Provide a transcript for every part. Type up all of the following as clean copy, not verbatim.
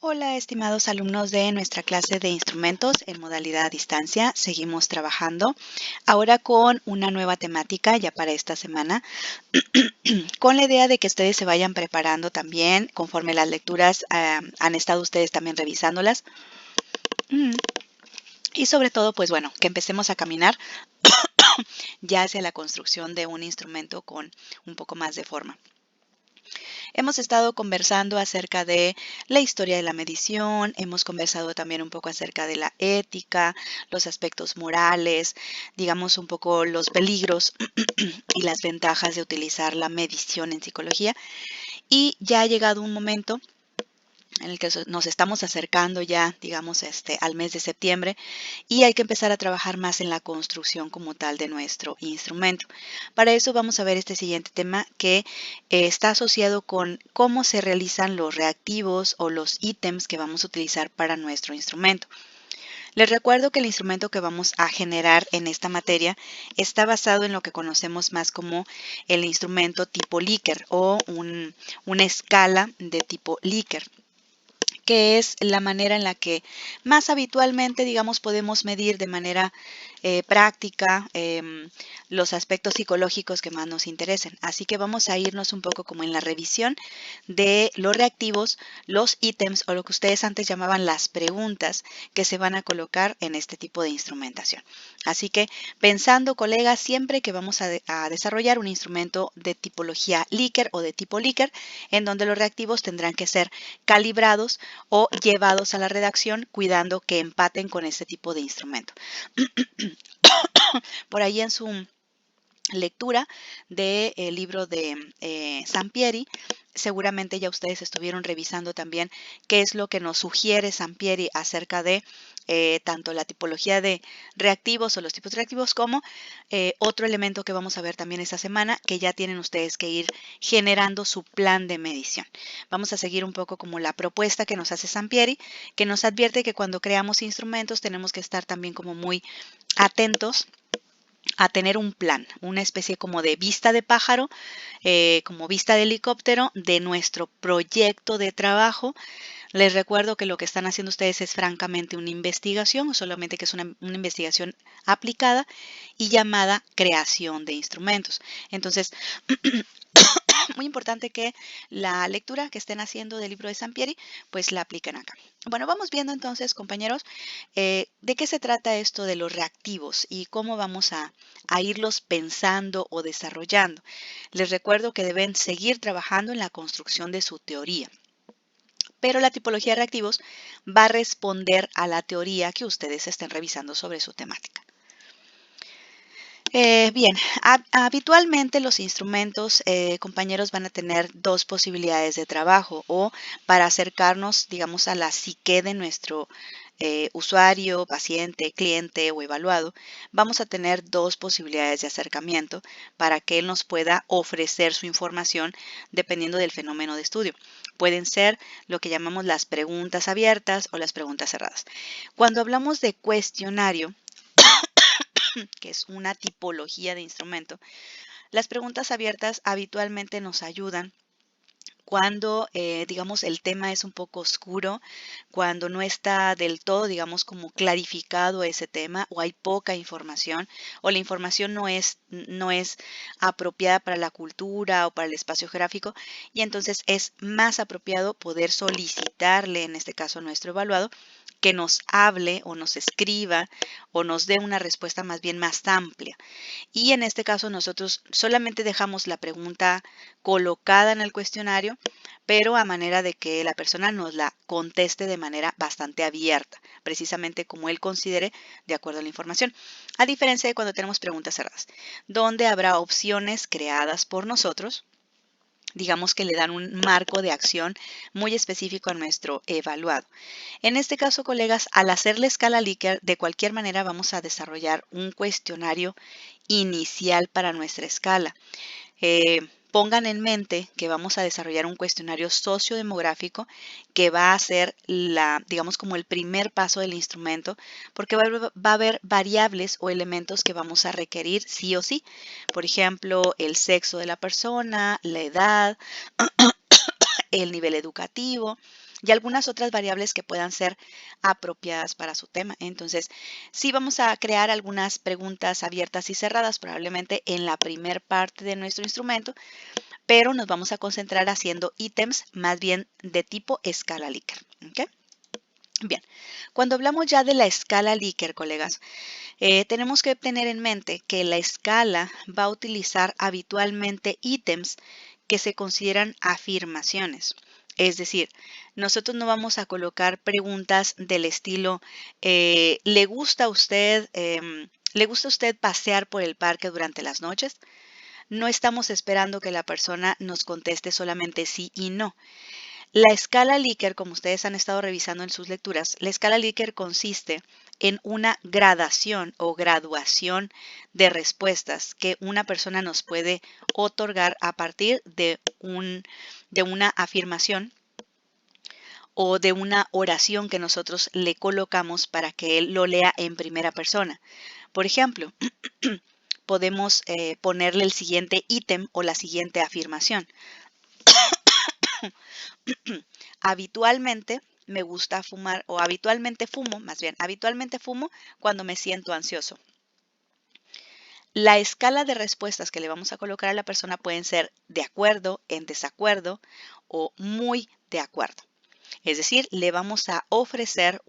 Hola, estimados alumnos de nuestra clase de instrumentos en modalidad a distancia. Seguimos trabajando ahora con una nueva temática ya para esta semana, con la idea de que ustedes se vayan preparando también conforme las lecturas han estado ustedes también revisándolas. Mm, Y sobre todo, pues bueno, que empecemos a caminar ya hacia la construcción de un instrumento con un poco más de forma. Hemos estado conversando acerca de la historia de la medición, hemos conversado también un poco acerca de la ética, los aspectos morales, digamos un poco los peligros y las ventajas de utilizar la medición en psicología. Y ya ha llegado un momento en el que nos estamos acercando ya, digamos, al mes de septiembre y hay que empezar a trabajar más en la construcción como tal de nuestro instrumento. Para eso vamos a ver este siguiente tema que está asociado con cómo se realizan los reactivos o los ítems que vamos a utilizar para nuestro instrumento. Les recuerdo que el instrumento que vamos a generar en esta materia está basado en lo que conocemos más como el instrumento tipo Likert o una escala de tipo Likert, que es la manera en la que más habitualmente, digamos, podemos medir de manera práctica los aspectos psicológicos que más nos interesen. Así que vamos a irnos un poco como en la revisión de los reactivos, los ítems o lo que ustedes antes llamaban las preguntas que se van a colocar en este tipo de instrumentación. Así que pensando, colegas, siempre que vamos a desarrollar un instrumento de tipología Likert o de tipo Likert, en donde los reactivos tendrán que ser calibrados o llevados a la redacción cuidando que empaten con este tipo de instrumento. Por ahí en su lectura del libro de Sampieri, seguramente ya ustedes estuvieron revisando también qué es lo que nos sugiere Sampieri acerca de tanto la tipología de reactivos o los tipos reactivos como otro elemento que vamos a ver también esta semana, que ya tienen ustedes que ir generando su plan de medición. Vamos a seguir un poco como la propuesta que nos hace Sampieri, que nos advierte que cuando creamos instrumentos tenemos que estar también como muy atentos a tener un plan, una especie como de vista de pájaro, como vista de helicóptero de nuestro proyecto de trabajo. Les recuerdo que lo que están haciendo ustedes es francamente una investigación, solamente que es una investigación aplicada y llamada creación de instrumentos. Entonces, muy importante que la lectura que estén haciendo del libro de Sampieri, pues la apliquen acá. Bueno, vamos viendo entonces, compañeros, de qué se trata esto de los reactivos y cómo vamos a irlos pensando o desarrollando. Les recuerdo que deben seguir trabajando en la construcción de su teoría, pero la tipología de reactivos va a responder a la teoría que ustedes estén revisando sobre su temática. Bien, habitualmente los instrumentos, compañeros, van a tener dos posibilidades de trabajo o para acercarnos, digamos, a la psique de nuestro usuario, paciente, cliente o evaluado, vamos a tener dos posibilidades de acercamiento para que él nos pueda ofrecer su información dependiendo del fenómeno de estudio. Pueden ser lo que llamamos las preguntas abiertas o las preguntas cerradas. Cuando hablamos de cuestionario, que es una tipología de instrumento, las preguntas abiertas habitualmente nos ayudan cuando, digamos, el tema es un poco oscuro, cuando no está del todo, digamos, como clarificado ese tema o hay poca información o la información no es apropiada para la cultura o para el espacio geográfico y entonces es más apropiado poder solicitarle, en este caso a nuestro evaluado, que nos hable o nos escriba o nos dé una respuesta más bien más amplia. Y en este caso nosotros solamente dejamos la pregunta colocada en el cuestionario, pero a manera de que la persona nos la conteste de manera bastante abierta, precisamente como él considere de acuerdo a la información. A diferencia de cuando tenemos preguntas cerradas, donde habrá opciones creadas por nosotros, digamos que le dan un marco de acción muy específico a nuestro evaluado. En este caso, colegas, al hacer la escala Likert, de cualquier manera vamos a desarrollar un cuestionario inicial para nuestra escala. Pongan en mente que vamos a desarrollar un cuestionario sociodemográfico que va a ser digamos como el primer paso del instrumento, porque va a haber variables o elementos que vamos a requerir sí o sí. Por ejemplo, el sexo de la persona, la edad, el nivel educativo y algunas otras variables que puedan ser apropiadas para su tema. Entonces, sí vamos a crear algunas preguntas abiertas y cerradas, probablemente en la primer parte de nuestro instrumento, pero nos vamos a concentrar haciendo ítems más bien de tipo escala Likert. ¿Ok? Bien, cuando hablamos ya de la escala Likert, colegas, tenemos que tener en mente que la escala va a utilizar habitualmente ítems que se consideran afirmaciones. Es decir, nosotros no vamos a colocar preguntas del estilo, ¿le gusta a usted, ¿le gusta a usted pasear por el parque durante las noches? No estamos esperando que la persona nos conteste solamente sí y no. La escala Likert, como ustedes han estado revisando en sus lecturas, la escala Likert consiste en una gradación o graduación de respuestas que una persona nos puede otorgar a partir de una afirmación o de una oración que nosotros le colocamos para que él lo lea en primera persona. Por ejemplo, podemos ponerle el siguiente ítem o la siguiente afirmación. Habitualmente me gusta fumar, o habitualmente fumo, más bien, habitualmente fumo cuando me siento ansioso. La escala de respuestas que le vamos a colocar a la persona pueden ser de acuerdo, en desacuerdo o muy de acuerdo. Es decir, le vamos a ofrecer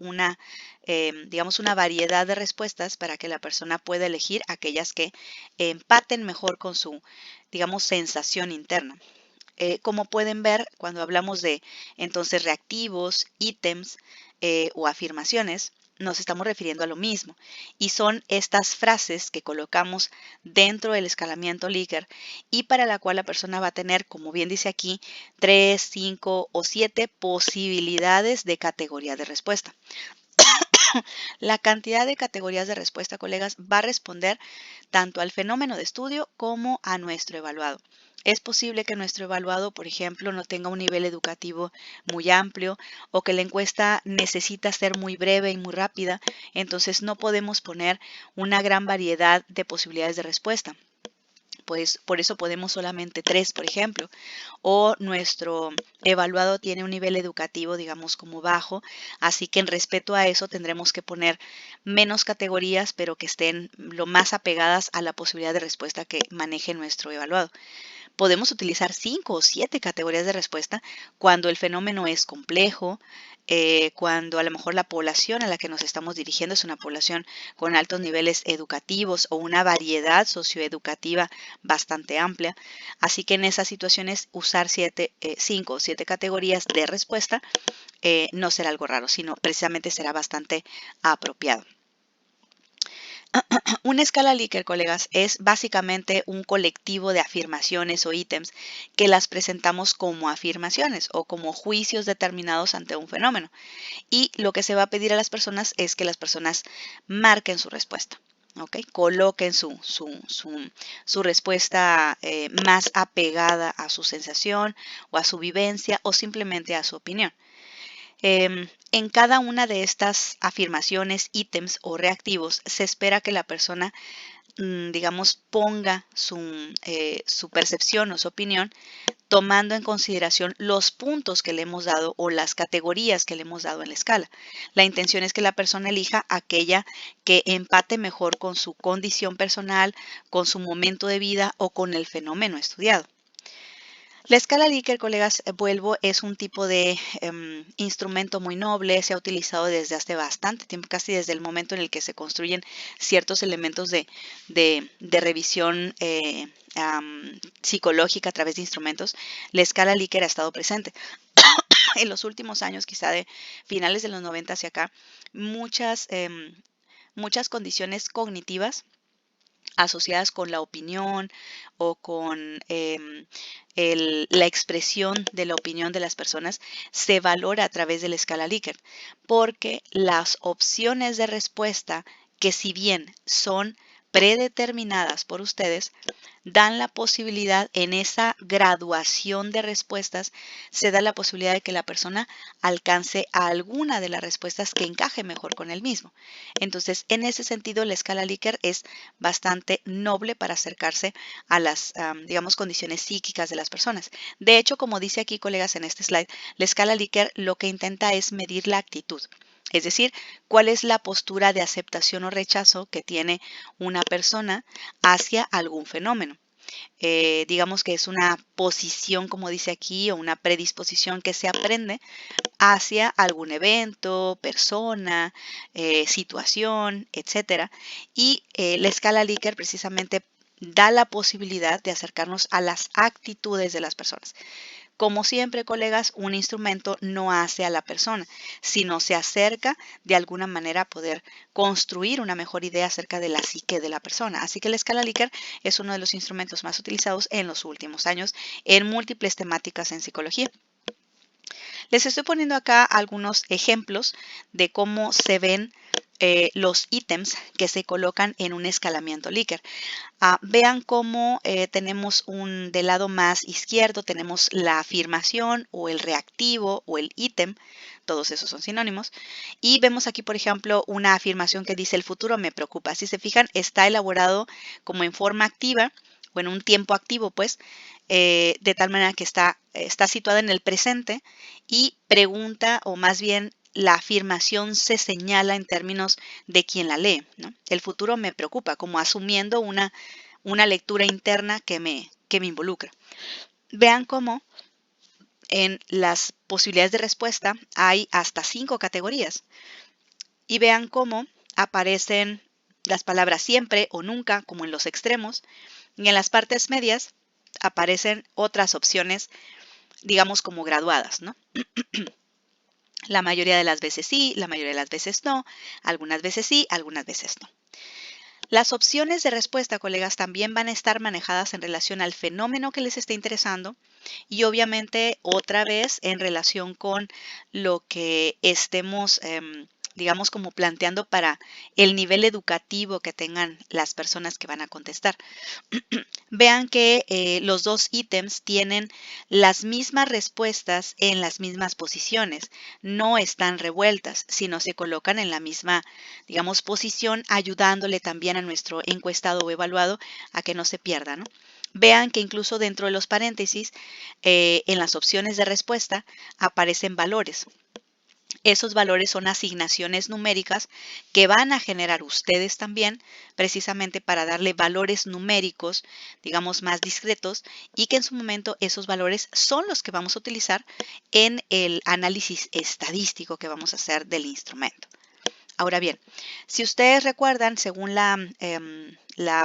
digamos, una variedad de respuestas para que la persona pueda elegir aquellas que empaten mejor con su, digamos, sensación interna. Como pueden ver, cuando hablamos de entonces reactivos, ítems o afirmaciones, nos estamos refiriendo a lo mismo. Y son estas frases que colocamos dentro del escalamiento Likert y para la cual la persona va a tener, como bien dice aquí, 3, 5 o 7 posibilidades de categoría de respuesta. La cantidad de categorías de respuesta, colegas, va a responder tanto al fenómeno de estudio como a nuestro evaluado. Es posible que nuestro evaluado, por ejemplo, no tenga un nivel educativo muy amplio o que la encuesta necesita ser muy breve y muy rápida, entonces no podemos poner una gran variedad de posibilidades de respuesta. Pues por eso podemos solamente 3, por ejemplo, o nuestro evaluado tiene un nivel educativo, digamos, como bajo, así que en respeto a eso tendremos que poner menos categorías, pero que estén lo más apegadas a la posibilidad de respuesta que maneje nuestro evaluado. Podemos utilizar 5 o 7 categorías de respuesta cuando el fenómeno es complejo, cuando a lo mejor la población a la que nos estamos dirigiendo es una población con altos niveles educativos o una variedad socioeducativa bastante amplia. Así que en esas situaciones usar 5 o 7 categorías de respuesta no será algo raro, sino precisamente será bastante apropiado. Una escala Likert, colegas, es básicamente un colectivo de afirmaciones o ítems que las presentamos como afirmaciones o como juicios determinados ante un fenómeno. Y lo que se va a pedir a las personas es que las personas marquen su respuesta. ¿Okay? Coloquen su respuesta más apegada a su sensación o a su vivencia o simplemente a su opinión. En cada una de estas afirmaciones, ítems o reactivos, se espera que la persona, digamos, ponga su percepción o su opinión tomando en consideración los puntos que le hemos dado o las categorías que le hemos dado en la escala. La intención es que la persona elija aquella que empate mejor con su condición personal, con su momento de vida o con el fenómeno estudiado. La escala Likert, colegas, vuelvo, es un tipo de instrumento muy noble, se ha utilizado desde hace bastante tiempo, casi desde el momento en el que se construyen ciertos elementos de revisión psicológica a través de instrumentos. La escala Likert ha estado presente. En los últimos años, quizá de finales de los 90 hacia acá, muchas condiciones cognitivas asociadas con la opinión o con la expresión de la opinión de las personas se valora a través de la escala Likert, porque las opciones de respuesta, que si bien son predeterminadas por ustedes, dan la posibilidad en esa graduación de respuestas, se da la posibilidad de que la persona alcance a alguna de las respuestas que encaje mejor con él mismo. Entonces, en ese sentido, la escala Likert es bastante noble para acercarse a las, digamos, condiciones psíquicas de las personas. De hecho, como dice aquí, colegas, en este slide, la escala Likert lo que intenta es medir la actitud. Es decir, cuál es la postura de aceptación o rechazo que tiene una persona hacia algún fenómeno. Digamos que es una posición, como dice aquí, o una predisposición que se aprende hacia algún evento, persona, situación, etcétera. Y la escala Likert precisamente da la posibilidad de acercarnos a las actitudes de las personas. Como siempre, colegas, un instrumento no hace a la persona, sino se acerca de alguna manera a poder construir una mejor idea acerca de la psique de la persona. Así que la escala Likert es uno de los instrumentos más utilizados en los últimos años en múltiples temáticas en psicología. Les estoy poniendo acá algunos ejemplos de cómo se ven los ítems que se colocan en un escalamiento Likert. Vean cómo tenemos del lado más izquierdo, tenemos la afirmación o el reactivo o el ítem, todos esos son sinónimos, y vemos aquí, por ejemplo, una afirmación que dice: el futuro me preocupa. Si se fijan, está elaborado como en forma activa o en un tiempo activo, pues, de tal manera que está situada en el presente y pregunta, o más bien la afirmación se señala en términos de quien la lee, ¿no? El futuro me preocupa, como asumiendo una lectura interna que me involucra. Vean cómo en las posibilidades de respuesta hay hasta 5 categorías. Y vean cómo aparecen las palabras siempre o nunca, como en los extremos, y en las partes medias aparecen otras opciones, digamos, como graduadas, ¿no? La mayoría de las veces sí, la mayoría de las veces no, algunas veces sí, algunas veces no. Las opciones de respuesta, colegas, también van a estar manejadas en relación al fenómeno que les esté interesando y obviamente otra vez en relación con lo que estemos, digamos, como planteando para el nivel educativo que tengan las personas que van a contestar. Vean que los dos ítems tienen las mismas respuestas en las mismas posiciones, no están revueltas, sino se colocan en la misma, digamos, posición, ayudándole también a nuestro encuestado o evaluado a que no se pierda, ¿no? Vean que incluso dentro de los paréntesis, en las opciones de respuesta, aparecen valores. Esos valores son asignaciones numéricas que van a generar ustedes también, precisamente para darle valores numéricos, digamos, más discretos, y que en su momento esos valores son los que vamos a utilizar en el análisis estadístico que vamos a hacer del instrumento. Ahora bien, si ustedes recuerdan, según la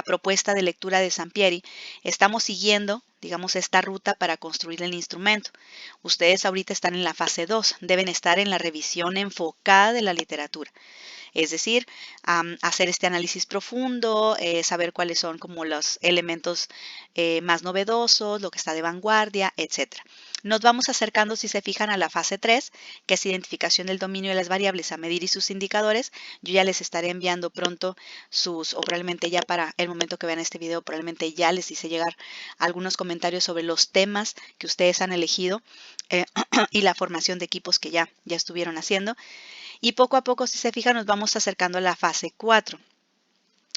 propuesta de lectura de Sampieri, estamos siguiendo, digamos, esta ruta para construir el instrumento. Ustedes ahorita están en la fase 2, deben estar en la revisión enfocada de la literatura. Es decir, hacer este análisis profundo, saber cuáles son como los elementos más novedosos, lo que está de vanguardia, etc. Nos vamos acercando, si se fijan, a la fase 3, que es identificación del dominio de las variables a medir y sus indicadores. Yo ya les estaré enviando pronto o probablemente ya para el momento que vean este video, probablemente ya les hice llegar algunos comentarios sobre los temas que ustedes han elegido y la formación de equipos que ya estuvieron haciendo. Y poco a poco, si se fijan, nos vamos acercando a la fase 4,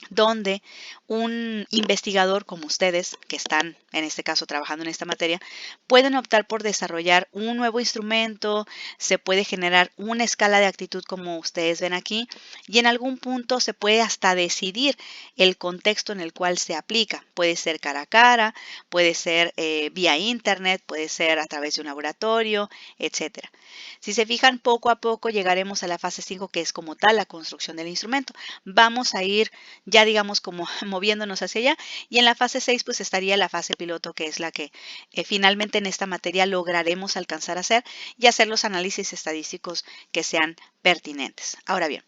donde un investigador como ustedes, que están en este caso trabajando en esta materia, pueden optar por desarrollar un nuevo instrumento, se puede generar una escala de actitud como ustedes ven aquí, y en algún punto se puede hasta decidir el contexto en el cual se aplica. Puede ser cara a cara, puede ser vía internet, puede ser a través de un laboratorio, etcétera. Si se fijan, poco a poco llegaremos a la fase 5, que es como tal la construcción del instrumento. Vamos a ir ya, digamos, como moviéndonos hacia allá, y en la fase 6 pues estaría la fase piloto, que es la que finalmente en esta materia lograremos alcanzar a hacer y hacer los análisis estadísticos que sean pertinentes. Ahora bien,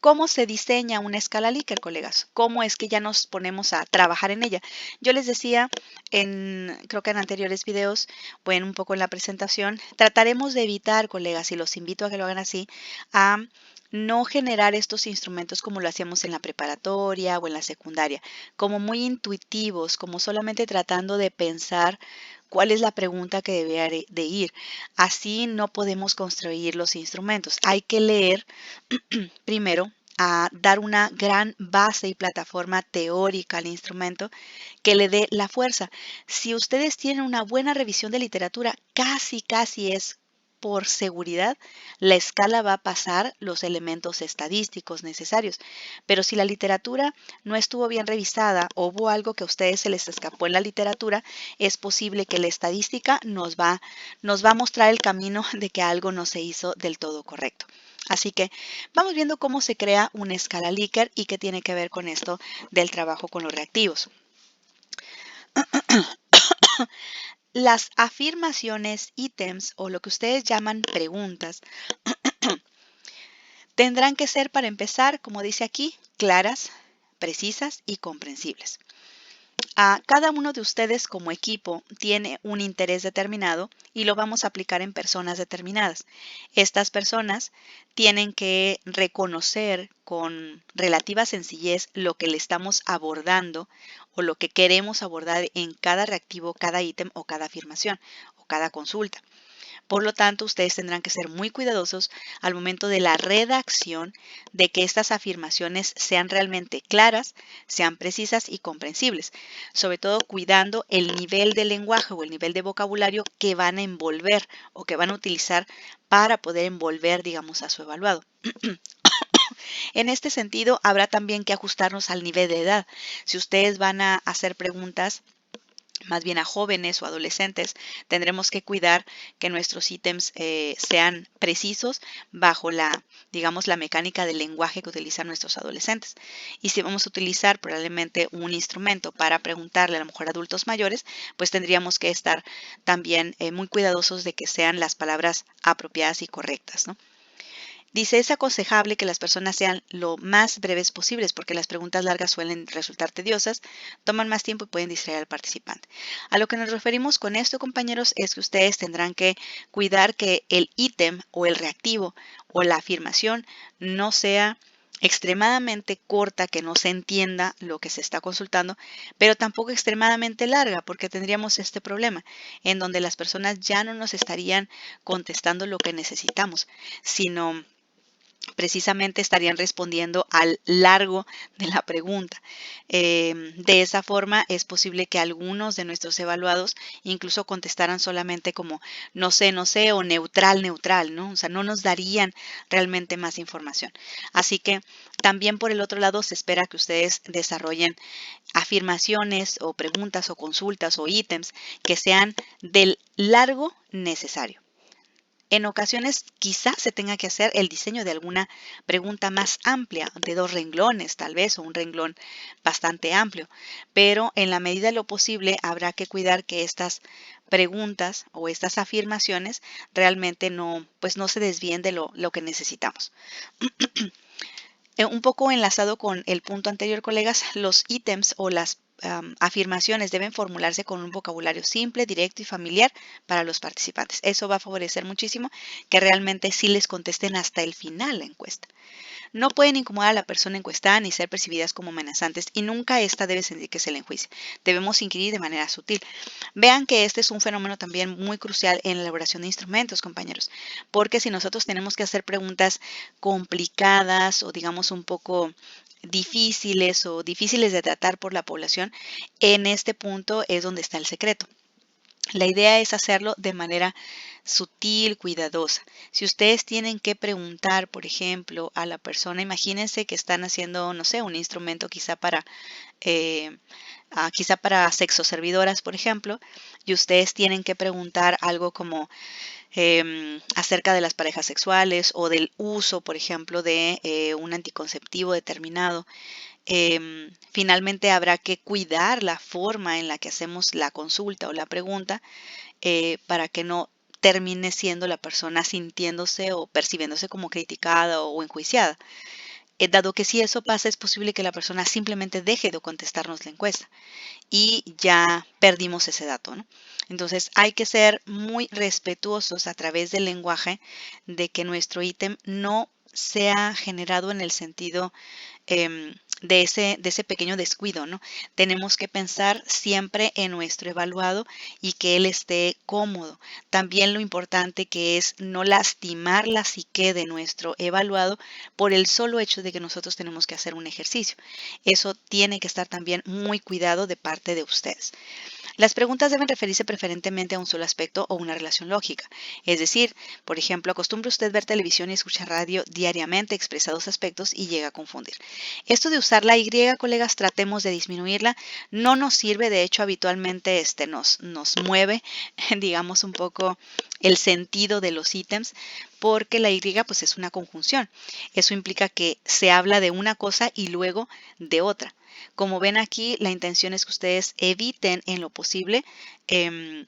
¿cómo se diseña una escala Likert, colegas? ¿Cómo es que ya nos ponemos a trabajar en ella? Yo les decía, creo que en anteriores videos, bueno, un poco en la presentación, trataremos de evitar, colegas, y los invito a que lo hagan así, a no generar estos instrumentos como lo hacíamos en la preparatoria o en la secundaria, como muy intuitivos, como solamente tratando de pensar cuál es la pregunta que debería de ir. Así no podemos construir los instrumentos. Hay que leer primero, a dar una gran base y plataforma teórica al instrumento que le dé la fuerza. Si ustedes tienen una buena revisión de literatura, casi es por seguridad, la escala va a pasar los elementos estadísticos necesarios. Pero si la literatura no estuvo bien revisada o hubo algo que a ustedes se les escapó en la literatura, es posible que la estadística nos va a mostrar el camino de que algo no se hizo del todo correcto. Así que vamos viendo cómo se crea una escala Likert y qué tiene que ver con esto del trabajo con los reactivos. Las afirmaciones, ítems o lo que ustedes llaman preguntas tendrán que ser, para empezar, como dice aquí, claras, precisas y comprensibles. Cada uno de ustedes como equipo tiene un interés determinado y lo vamos a aplicar en personas determinadas. Estas personas tienen que reconocer con relativa sencillez lo que le estamos abordando o lo que queremos abordar en cada reactivo, cada ítem o cada afirmación o cada consulta. Por lo tanto, ustedes tendrán que ser muy cuidadosos al momento de la redacción de que estas afirmaciones sean realmente claras, sean precisas y comprensibles, sobre todo cuidando el nivel de lenguaje o el nivel de vocabulario que van a envolver o que van a utilizar para poder envolver, digamos, a su evaluado. En este sentido, habrá también que ajustarnos al nivel de edad. Si ustedes van a hacer preguntas más bien a jóvenes o adolescentes, tendremos que cuidar que nuestros ítems sean precisos bajo digamos, la mecánica del lenguaje que utilizan nuestros adolescentes. Y si vamos a utilizar probablemente un instrumento para preguntarle a lo mejor a adultos mayores, pues tendríamos que estar también muy cuidadosos de que sean las palabras apropiadas y correctas, ¿no? Dice, es aconsejable que las personas sean lo más breves posibles porque las preguntas largas suelen resultar tediosas, toman más tiempo y pueden distraer al participante. A lo que nos referimos con esto, compañeros, es que ustedes tendrán que cuidar que el ítem o el reactivo o la afirmación no sea extremadamente corta, que no se entienda lo que se está consultando, pero tampoco extremadamente larga, porque tendríamos este problema en donde las personas ya no nos estarían contestando lo que necesitamos, sino precisamente estarían respondiendo al largo de la pregunta. De esa forma es posible que algunos de nuestros evaluados incluso contestaran solamente como no sé o neutral, ¿no? O sea, no nos darían realmente más información. Así que también por el otro lado se espera que ustedes desarrollen afirmaciones o preguntas o consultas o ítems que sean del largo necesario. En ocasiones quizás se tenga que hacer el diseño de alguna pregunta más amplia, de 2 renglones tal vez, o un renglón bastante amplio, pero en la medida de lo posible habrá que cuidar que estas preguntas o estas afirmaciones realmente pues no se desvíen de lo que necesitamos. Un poco enlazado con el punto anterior, colegas, los ítems o las afirmaciones deben formularse con un vocabulario simple, directo y familiar para los participantes. Eso va a favorecer muchísimo que realmente sí les contesten hasta el final la encuesta. No pueden incomodar a la persona encuestada ni ser percibidas como amenazantes y nunca esta debe sentir que se le enjuicie. Debemos inquirir de manera sutil. Vean que este es un fenómeno también muy crucial en la elaboración de instrumentos, compañeros, porque si nosotros tenemos que hacer preguntas complicadas o digamos un poco difíciles de tratar por la población, en este punto es donde está el secreto. La idea es hacerlo de manera sutil, cuidadosa. Si ustedes tienen que preguntar, por ejemplo, a la persona, imagínense que están haciendo, no sé, un instrumento eh, quizá para sexoservidoras, por ejemplo, y ustedes tienen que preguntar algo como acerca de las parejas sexuales o del uso, por ejemplo, de un anticonceptivo determinado. Finalmente habrá que cuidar la forma en la que hacemos la consulta o la pregunta para que no termine siendo la persona sintiéndose o percibiéndose como criticada o enjuiciada. Dado que si eso pasa, es posible que la persona simplemente deje de contestarnos la encuesta y ya perdimos ese dato, ¿no? Entonces hay que ser muy respetuosos a través del lenguaje de que nuestro ítem no sea generado en el sentido de ese pequeño descuido, ¿no? Tenemos que pensar siempre en nuestro evaluado y que él esté cómodo. También lo importante que es no lastimar la psique de nuestro evaluado por el solo hecho de que nosotros tenemos que hacer un ejercicio. Eso tiene que estar también muy cuidado de parte de ustedes. Las preguntas deben referirse preferentemente a un solo aspecto o una relación lógica. Es decir, por ejemplo, ¿acostumbra usted ver televisión y escuchar radio diariamente? Expresa dos aspectos y llega a confundir. Esto de usar la Y, colegas, tratemos de disminuirla. No nos sirve, de hecho, habitualmente nos mueve, digamos, un poco el sentido de los ítems, porque la Y pues es una conjunción. Eso implica que se habla de una cosa y luego de otra. Como ven aquí, la intención es que ustedes eviten en lo posible em,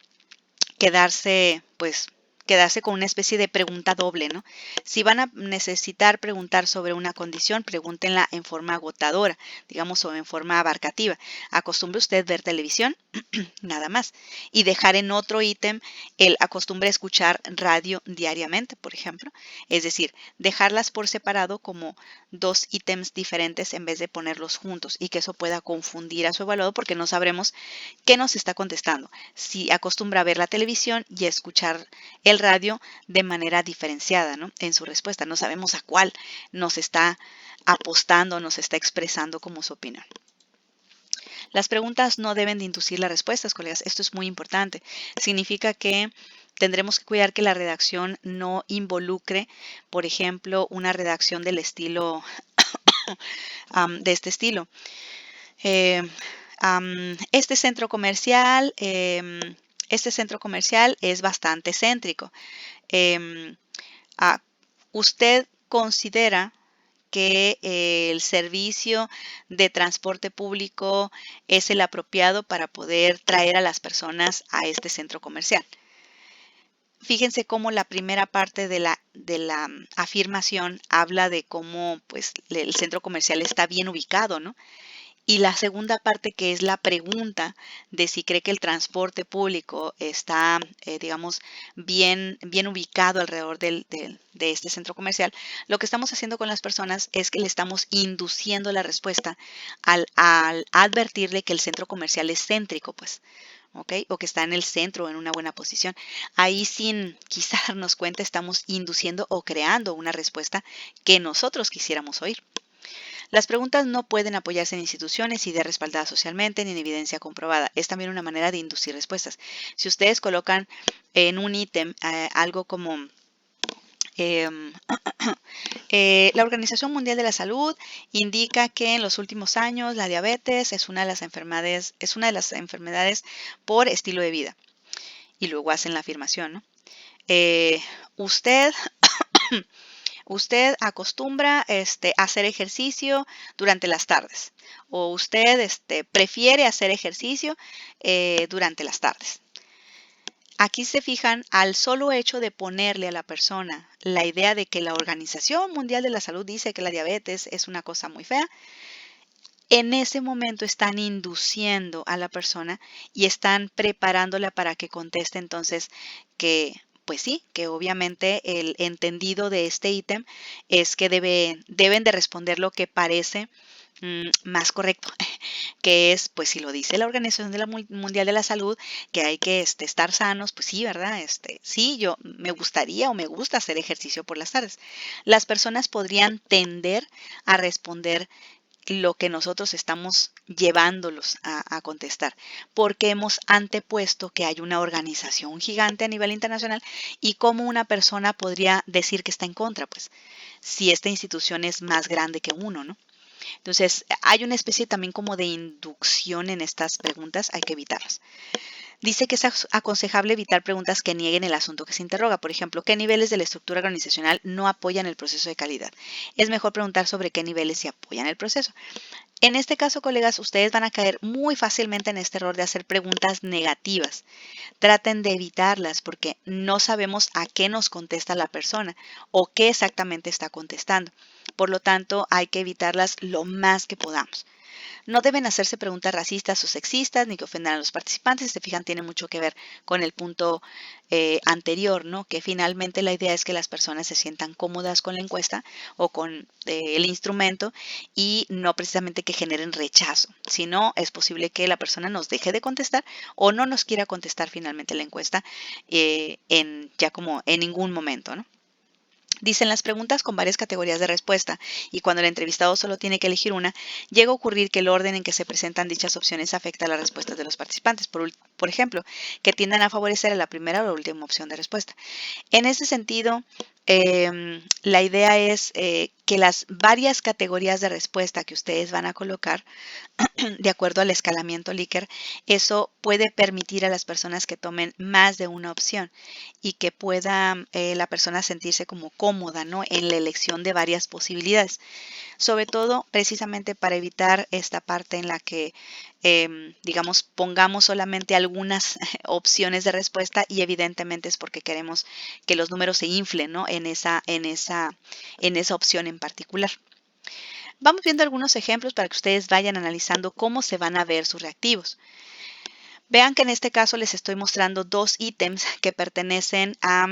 quedarse, pues, quedarse con una especie de pregunta doble, ¿no? Si van a necesitar preguntar sobre una condición, pregúntenla en forma agotadora, digamos, o en forma abarcativa. ¿Acostumbre usted ver televisión? Nada más. Y dejar en otro ítem el acostumbre a escuchar radio diariamente, por ejemplo. Es decir, dejarlas por separado como dos ítems diferentes en vez de ponerlos juntos y que eso pueda confundir a su evaluado porque no sabremos qué nos está contestando. Si acostumbra a ver la televisión y a escuchar el radio de manera diferenciada, ¿no? En su respuesta. No sabemos a cuál nos está apostando, nos está expresando como su opinión. Las preguntas no deben de inducir las respuestas, colegas. Esto es muy importante. Significa que tendremos que cuidar que la redacción no involucre, por ejemplo, una redacción del estilo, de este estilo. Eh, este centro comercial, es bastante céntrico. Em, ¿Usted considera que el servicio de transporte público es el apropiado para poder traer a las personas a este centro comercial? Fíjense cómo la primera parte de la afirmación habla de cómo pues, el centro comercial está bien ubicado, ¿no? Y la segunda parte, que es la pregunta de si cree que el transporte público está, digamos, bien ubicado alrededor de este centro comercial, lo que estamos haciendo con las personas es que le estamos induciendo la respuesta al advertirle que el centro comercial es céntrico, pues. ¿Ok? O que está en el centro o en una buena posición. Ahí sin quizá darnos cuenta estamos induciendo o creando una respuesta que nosotros quisiéramos oír. Las preguntas no pueden apoyarse en instituciones, ideas respaldadas socialmente, ni en evidencia comprobada. Es también una manera de inducir respuestas. Si ustedes colocan en un ítem algo como em, la Organización Mundial de la Salud indica que en los últimos años la diabetes es una de las enfermedades por estilo de vida. Y luego hacen la afirmación, ¿no? Eh, usted Usted acostumbra hacer ejercicio durante las tardes o usted prefiere hacer ejercicio durante las tardes. Aquí se fijan al solo hecho de ponerle a la persona la idea de que la Organización Mundial de la Salud dice que la diabetes es una cosa muy fea. En ese momento están induciendo a la persona y están preparándola para que conteste entonces que, pues sí, que obviamente el entendido de este ítem es que deben de responder lo que parece más correcto, que es, pues si lo dice la Organización Mundial de la Salud, que hay que estar sanos, pues sí, ¿verdad? Sí, yo me gustaría o me gusta hacer ejercicio por las tardes. Las personas podrían tender a responder lo que nosotros estamos llevándolos a contestar, porque hemos antepuesto que hay una organización gigante a nivel internacional y cómo una persona podría decir que está en contra, pues, si esta institución es más grande que uno, ¿no? Entonces, hay una especie también como de inducción en estas preguntas, hay que evitarlas. Dice que es aconsejable evitar preguntas que nieguen el asunto que se interroga. Por ejemplo, ¿qué niveles de la estructura organizacional no apoyan el proceso de calidad? Es mejor preguntar sobre qué niveles sí apoyan el proceso. En este caso, colegas, ustedes van a caer muy fácilmente en este error de hacer preguntas negativas. Traten de evitarlas porque no sabemos a qué nos contesta la persona o qué exactamente está contestando. Por lo tanto, hay que evitarlas lo más que podamos. No deben hacerse preguntas racistas o sexistas ni que ofendan a los participantes. Si se fijan, tiene mucho que ver con el punto anterior, ¿no? Que finalmente la idea es que las personas se sientan cómodas con la encuesta o con el instrumento y no precisamente que generen rechazo. Si no, es posible que la persona nos deje de contestar o no nos quiera contestar finalmente la encuesta ya como en ningún momento, ¿no? Dicen las preguntas con varias categorías de respuesta y cuando el entrevistado solo tiene que elegir una, llega a ocurrir que el orden en que se presentan dichas opciones afecta las respuestas de los participantes. Por ejemplo, que tiendan a favorecer a la primera o la última opción de respuesta. En ese sentido, la idea es que las varias categorías de respuesta que ustedes van a colocar de acuerdo al escalamiento Likert, eso puede permitir a las personas que tomen más de una opción y que pueda la persona sentirse como cómoda, ¿no? En la elección de varias posibilidades. Sobre todo, precisamente para evitar esta parte en la que, digamos, pongamos solamente algunas opciones de respuesta y evidentemente es porque queremos que los números se inflen, ¿no? En esa opción en particular. Vamos viendo algunos ejemplos para que ustedes vayan analizando cómo se van a ver sus reactivos. Vean que en este caso les estoy mostrando dos ítems que pertenecen a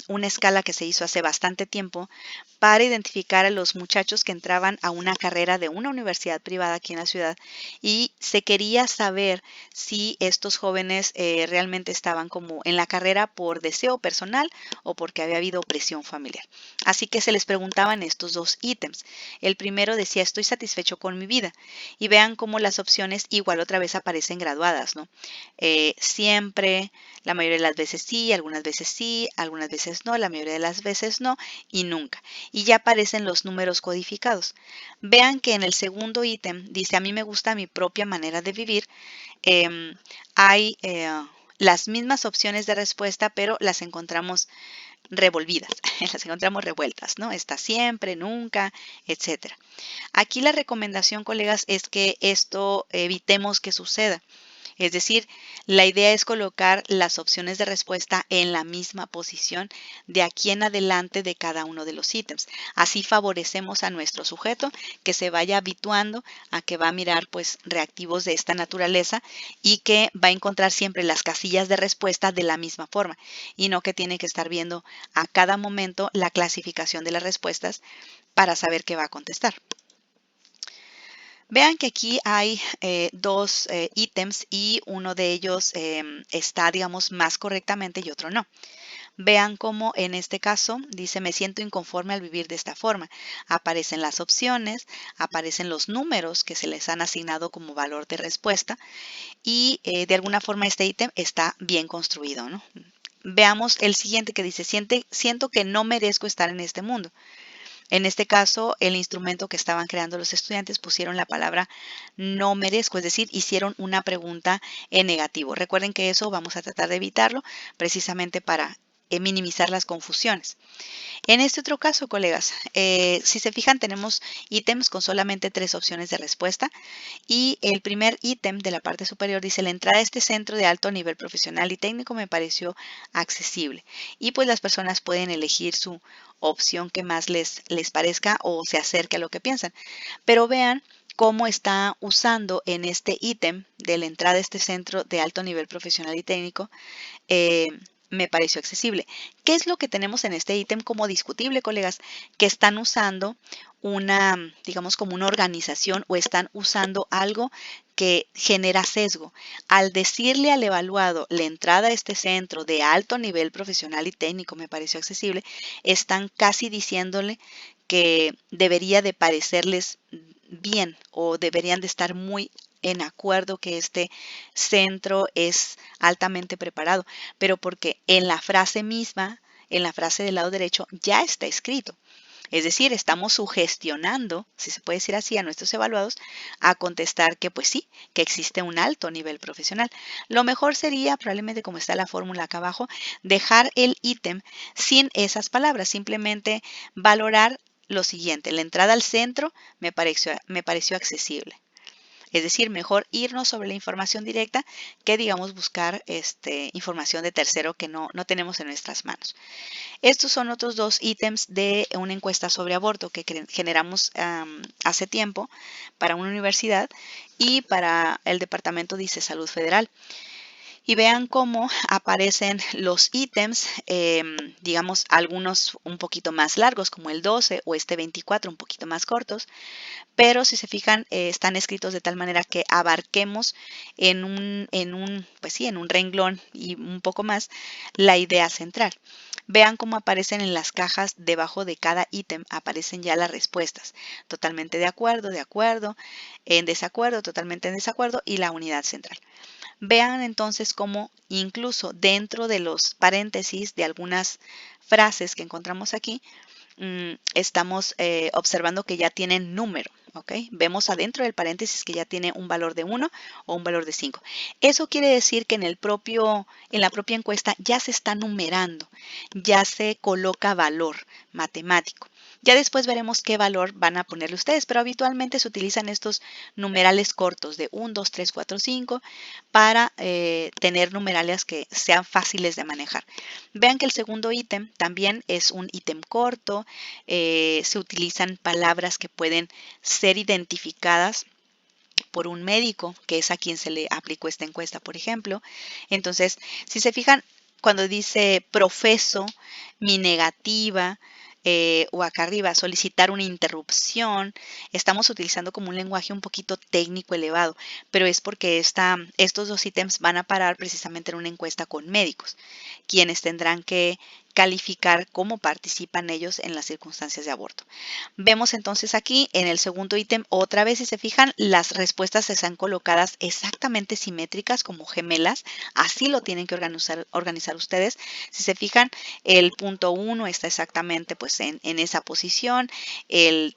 una escala que se hizo hace bastante tiempo para identificar a los muchachos que entraban a una carrera de una universidad privada aquí en la ciudad y se quería saber si estos jóvenes realmente estaban como en la carrera por deseo personal o porque había habido presión familiar. Así que se les preguntaban estos dos ítems. El primero decía, estoy satisfecho con mi vida. Y vean cómo las opciones igual otra vez aparecen graduadas, ¿no? Siempre, la mayoría de las veces sí, algunas veces no, la mayoría de las veces no y nunca. Y ya aparecen los números codificados. Vean que en el segundo ítem dice, a mí me gusta mi propia manera de vivir. Hay las mismas opciones de respuesta, pero las encontramos revolvidas, las encontramos revueltas, ¿no? Está siempre, nunca, etcétera. Aquí la recomendación, colegas, es que esto evitemos que suceda. Es decir, la idea es colocar las opciones de respuesta en la misma posición de aquí en adelante de cada uno de los ítems. Así favorecemos a nuestro sujeto que se vaya habituando a que va a mirar pues reactivos de esta naturaleza y que va a encontrar siempre las casillas de respuesta de la misma forma y no que tiene que estar viendo a cada momento la clasificación de las respuestas para saber qué va a contestar. Vean que aquí hay dos ítems y uno de ellos está, digamos, más correctamente y otro no. Vean cómo en este caso dice, me siento inconforme al vivir de esta forma. Aparecen las opciones, aparecen los números que se les han asignado como valor de respuesta y de alguna forma este ítem está bien construido, ¿no? Veamos el siguiente que dice, siento que no merezco estar en este mundo. En este caso, el instrumento que estaban creando los estudiantes pusieron la palabra no merezco, es decir, hicieron una pregunta en negativo. Recuerden que eso vamos a tratar de evitarlo precisamente para minimizar las confusiones. En este otro caso, colegas, si se fijan, tenemos ítems con solamente 3 opciones de respuesta y el primer ítem de la parte superior dice, la entrada a este centro de alto nivel profesional y técnico me pareció accesible. Y pues las personas pueden elegir su opción que más les parezca o se acerque a lo que piensan. Pero vean cómo está usando en este ítem de la entrada a este centro de alto nivel profesional y técnico, me pareció accesible. ¿Qué es lo que tenemos en este ítem como discutible, colegas? Que están usando una, digamos, como una organización o están usando algo que genera sesgo. Al decirle al evaluado la entrada a este centro de alto nivel profesional y técnico me pareció accesible, están casi diciéndole que debería de parecerles bien o deberían de estar muy en acuerdo que este centro es altamente preparado, pero porque en la frase misma, en la frase del lado derecho, ya está escrito. Es decir, estamos sugestionando, si se puede decir así, a nuestros evaluados a contestar que pues sí, que existe un alto nivel profesional. Lo mejor sería, probablemente como está la fórmula acá abajo, dejar el ítem sin esas palabras, simplemente valorar lo siguiente, la entrada al centro me pareció accesible. Es decir, mejor irnos sobre la información directa que, digamos, buscar información de tercero que no tenemos en nuestras manos. Estos son otros dos ítems de una encuesta sobre aborto que generamos hace tiempo para una universidad y para el Departamento de Salud Federal. Y vean cómo aparecen los ítems, digamos, algunos un poquito más largos, como el 12 o este 24, un poquito más cortos, pero si se fijan, están escritos de tal manera que abarquemos pues sí, en un renglón y un poco más la idea central. Vean cómo aparecen en las cajas debajo de cada ítem, aparecen ya las respuestas. Totalmente de acuerdo, en desacuerdo, totalmente en desacuerdo y la unidad central. Vean entonces cómo incluso dentro de los paréntesis de algunas frases que encontramos aquí, estamos observando que ya tienen número. ¿Ok? Vemos adentro del paréntesis que ya tiene un valor de 1 o un valor de 5. Eso quiere decir que en la propia encuesta ya se está numerando, ya se coloca valor matemático. Ya después veremos qué valor van a ponerle ustedes, pero habitualmente se utilizan estos numerales cortos de 1, 2, 3, 4, 5 para tener numerales que sean fáciles de manejar. Vean que el segundo ítem también es un ítem corto, se utilizan palabras que pueden ser identificadas por un médico, que es a quien se le aplicó esta encuesta, por ejemplo. Entonces, si se fijan, cuando dice profeso, mi negativa, o acá arriba, solicitar una interrupción, estamos utilizando como un lenguaje un poquito técnico elevado, pero es porque estos dos ítems van a parar precisamente en una encuesta con médicos, quienes tendrán que calificar cómo participan ellos en las circunstancias de aborto. Vemos entonces aquí en el segundo ítem, otra vez si se fijan, las respuestas están colocadas exactamente simétricas como gemelas, así lo tienen que organizar ustedes. Si se fijan, el punto 1 está exactamente pues en esa posición, el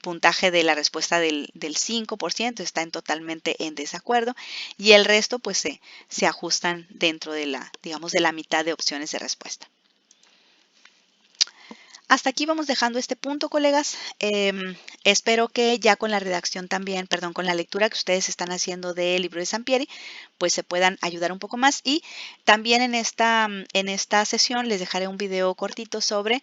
puntaje de la respuesta del 5% está totalmente en desacuerdo y el resto pues se ajustan dentro de digamos, de la mitad de opciones de respuesta. Hasta aquí vamos dejando este punto, colegas. Espero que ya con la redacción también, perdón, con la lectura que ustedes están haciendo del libro de Sampieri, pues se puedan ayudar un poco más. Y también en esta sesión les dejaré un video cortito sobre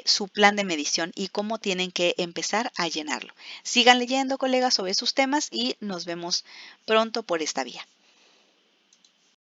su plan de medición y cómo tienen que empezar a llenarlo. Sigan leyendo, colegas, sobre sus temas y nos vemos pronto por esta vía.